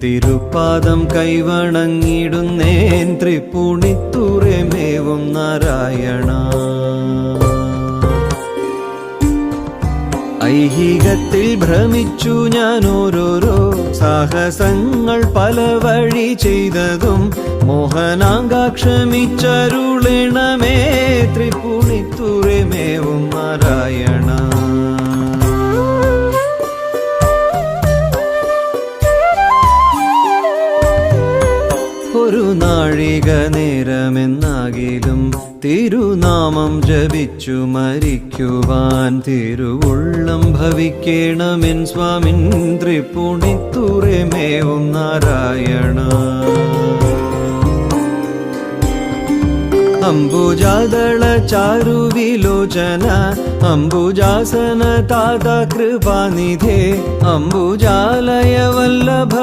തിരുപ്പാദം കൈവണങ്ങിടുന്നേൻ തൃപ്പൂണിത്തുറമേവും നാരായണ. ഐഹികത്തിൽ ഭ്രമിച്ചു ഞാൻ ഓരോരോ സാഹസങ്ങൾ പല വഴി ചെയ്തതും മോഹനാങ്കാക്ഷമിച്ചരുളണമേ തൃപ്പൂണിത്തുറമേവും നാരായണ. ഒരു നാഴിക നേരമെന്നാകിലും തിരുനാമം ജപിച്ചു മരിക്കുവാൻ തിരുവുള്ളം ഭവിക്കേണമെൻ സ്വാമിൻ തൃപ്പൂണിത്തുറമേവും നാരായണ. അംബുജാദള ചാരുവിലോചന അംബുജാസന താത കൃപാനിധേ അംബുജാലയ വല്ലഭ